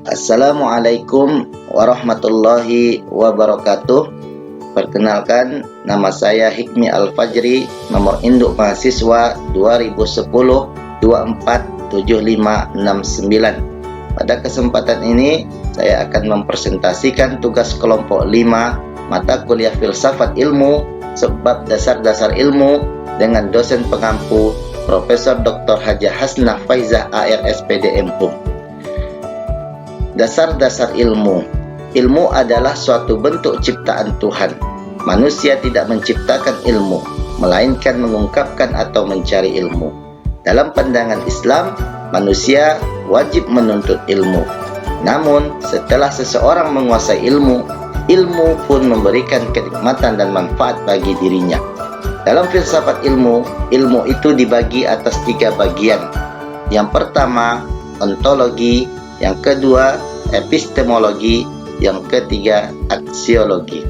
Assalamualaikum warahmatullahi wabarakatuh. Perkenalkan, nama saya Hikmi Al-Fajri, nomor induk mahasiswa 2010 247569. Pada kesempatan ini, saya akan mempresentasikan tugas kelompok 5 mata kuliah Filsafat Ilmu, Sebab Dasar-Dasar Ilmu dengan dosen pengampu Profesor Dr. Hajah Hasnah Faizah ARSPD Empung. Dasar-dasar ilmu. Ilmu adalah suatu bentuk ciptaan Tuhan. Manusia tidak menciptakan ilmu, melainkan mengungkapkan atau mencari ilmu. Dalam pandangan Islam, manusia wajib menuntut ilmu. Namun, setelah seseorang menguasai ilmu, ilmu pun memberikan kenikmatan dan manfaat bagi dirinya. Dalam filsafat ilmu, ilmu itu dibagi atas 3 bagian. Yang pertama, ontologi. Yang kedua, epistemologi. Yang ketiga, aksiologi.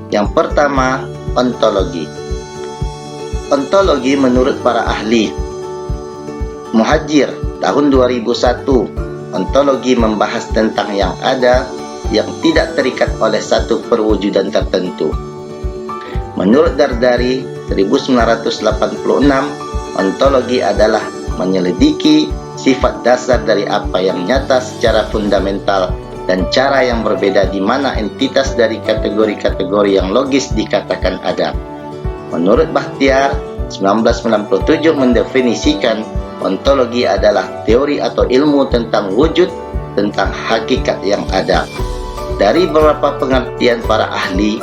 Yang pertama, ontologi. Ontologi menurut para ahli. Muhajir, tahun 2001. Ontologi membahas tentang yang ada, yang tidak terikat oleh satu perwujudan tertentu. Menurut Dardari, 1986, ontologi adalah menyelidiki sifat dasar dari apa yang nyata secara fundamental dan cara yang berbeda di mana entitas dari kategori-kategori yang logis dikatakan ada. Menurut Bahtiar, 1997 mendefinisikan ontologi adalah teori atau ilmu tentang wujud, tentang hakikat yang ada. Dari beberapa pengertian para ahli,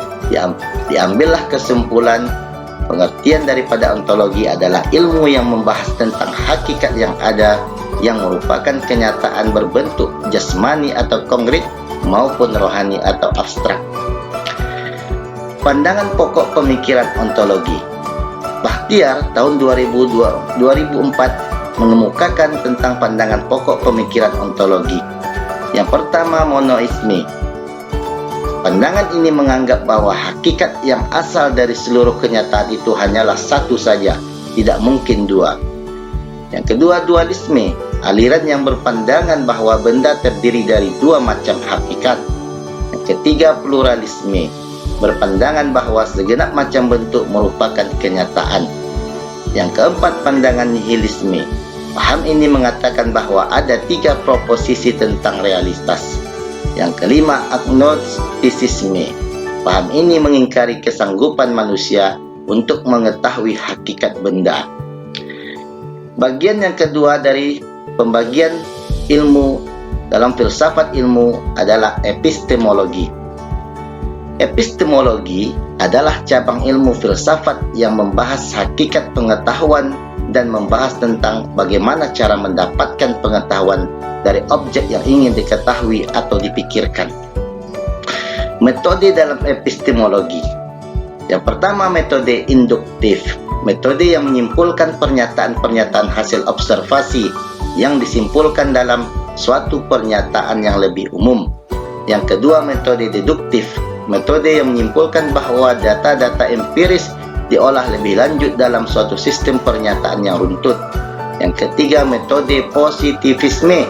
diambillah kesimpulan pengertian daripada ontologi adalah ilmu yang membahas tentang hakikat yang ada, yang merupakan kenyataan berbentuk jasmani atau konkret maupun rohani atau abstrak. Pandangan pokok pemikiran ontologi. Bahtiar tahun 2004 mengemukakan tentang pandangan pokok pemikiran ontologi. Yang pertama, monoisme. Pandangan ini menganggap bahwa hakikat yang asal dari seluruh kenyataan itu hanyalah satu saja, tidak mungkin dua. Yang kedua, dualisme, aliran yang berpandangan bahwa benda terdiri dari 2 macam hakikat. Yang ketiga, pluralisme, berpandangan bahwa segenap macam bentuk merupakan kenyataan. Yang keempat, pandangan nihilisme. Paham ini mengatakan bahwa ada 3 proposisi tentang realitas. Yang kelima, agnostisisme. Paham ini mengingkari kesanggupan manusia untuk mengetahui hakikat benda. Bagian yang kedua dari pembagian ilmu dalam filsafat ilmu adalah epistemologi. Epistemologi adalah cabang ilmu filsafat yang membahas hakikat pengetahuan dan membahas tentang bagaimana cara mendapatkan pengetahuan dari objek yang ingin diketahui atau dipikirkan. Metode dalam epistemologi. Yang pertama, metode induktif. Metode yang menyimpulkan pernyataan-pernyataan hasil observasi yang disimpulkan dalam suatu pernyataan yang lebih umum. Yang kedua, metode deduktif. Metode yang menyimpulkan bahwa data-data empiris diolah lebih lanjut dalam suatu sistem pernyataan yang runtut. Yang ketiga, metode positivisme.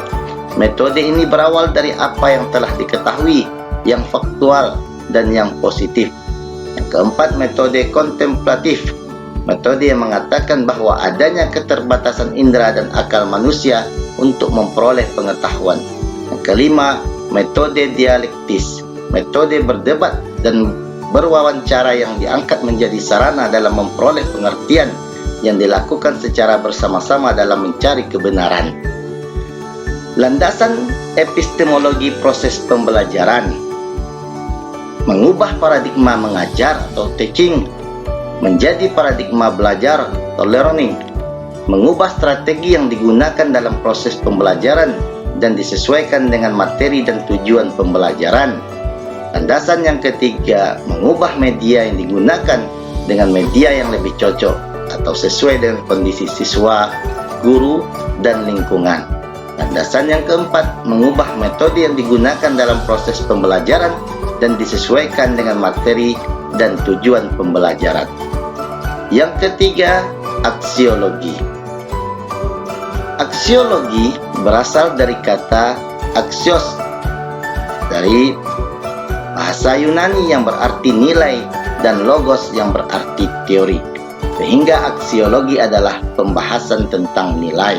Metode ini berawal dari apa yang telah diketahui, yang faktual dan yang positif. Yang keempat, metode kontemplatif. Metode yang mengatakan bahwa adanya keterbatasan indera dan akal manusia untuk memperoleh pengetahuan. Yang kelima, metode dialektis. Metode berdebat dan berwawancara yang diangkat menjadi sarana dalam memperoleh pengertian yang dilakukan secara bersama-sama dalam mencari kebenaran. Landasan epistemologi proses pembelajaran. Mengubah paradigma mengajar atau teaching menjadi paradigma belajar atau learning. Mengubah strategi yang digunakan dalam proses pembelajaran dan disesuaikan dengan materi dan tujuan pembelajaran. Landasan yang ketiga, mengubah media yang digunakan dengan media yang lebih cocok atau sesuai dengan kondisi siswa, guru, dan lingkungan. Landasan yang keempat, mengubah metode yang digunakan dalam proses pembelajaran dan disesuaikan dengan materi dan tujuan pembelajaran. Yang ketiga, aksiologi. Aksiologi berasal dari kata axios dari bahasa Yunani yang berarti nilai dan logos yang berarti teori. Sehingga aksiologi adalah pembahasan tentang nilai.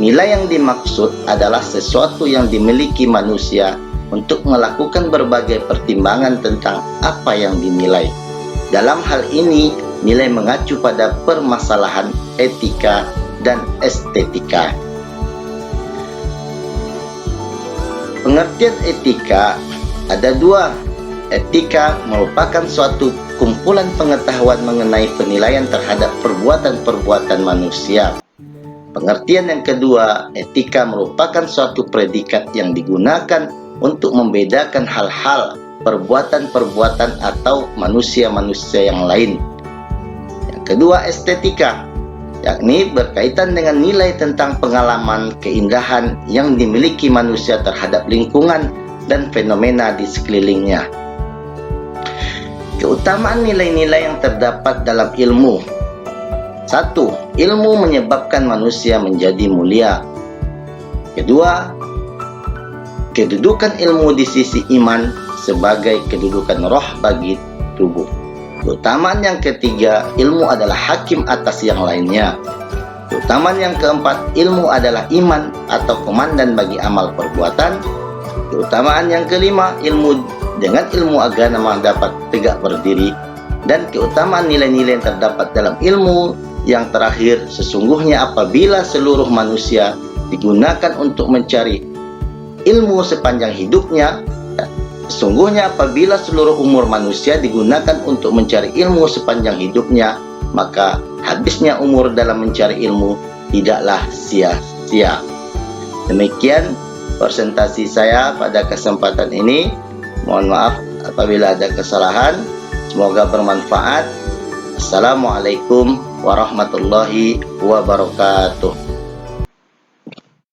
Nilai yang dimaksud adalah sesuatu yang dimiliki manusia untuk melakukan berbagai pertimbangan tentang apa yang dinilai. Dalam hal ini, nilai mengacu pada permasalahan etika dan estetika. Pengertian etika ada dua. Etika merupakan suatu kumpulan pengetahuan mengenai penilaian terhadap perbuatan-perbuatan manusia. Pengertian yang kedua, etika merupakan suatu predikat yang digunakan untuk membedakan hal-hal, perbuatan-perbuatan atau manusia-manusia yang lain. Yang kedua, estetika, yakni berkaitan dengan nilai tentang pengalaman, keindahan yang dimiliki manusia terhadap lingkungan dan fenomena di sekelilingnya. Keutamaan nilai-nilai yang terdapat dalam ilmu. 1. Ilmu menyebabkan manusia menjadi mulia. Kedua, kedudukan ilmu di sisi iman sebagai kedudukan roh bagi tubuh. Keutamaan yang ketiga, ilmu adalah hakim atas yang lainnya. Keutamaan yang keempat, ilmu adalah iman atau komandan bagi amal perbuatan. Keutamaan yang kelima, dengan ilmu agama dapat tegak berdiri. Dan keutamaan nilai-nilai yang terdapat dalam ilmu yang terakhir, sesungguhnya apabila seluruh manusia digunakan untuk mencari ilmu sepanjang hidupnya, sesungguhnya apabila seluruh umur manusia digunakan untuk mencari ilmu sepanjang hidupnya, maka habisnya umur dalam mencari ilmu tidaklah sia-sia. Demikian presentasi saya pada kesempatan ini. Mohon maaf apabila ada kesalahan. Semoga bermanfaat. Assalamualaikum warahmatullahi wabarakatuh.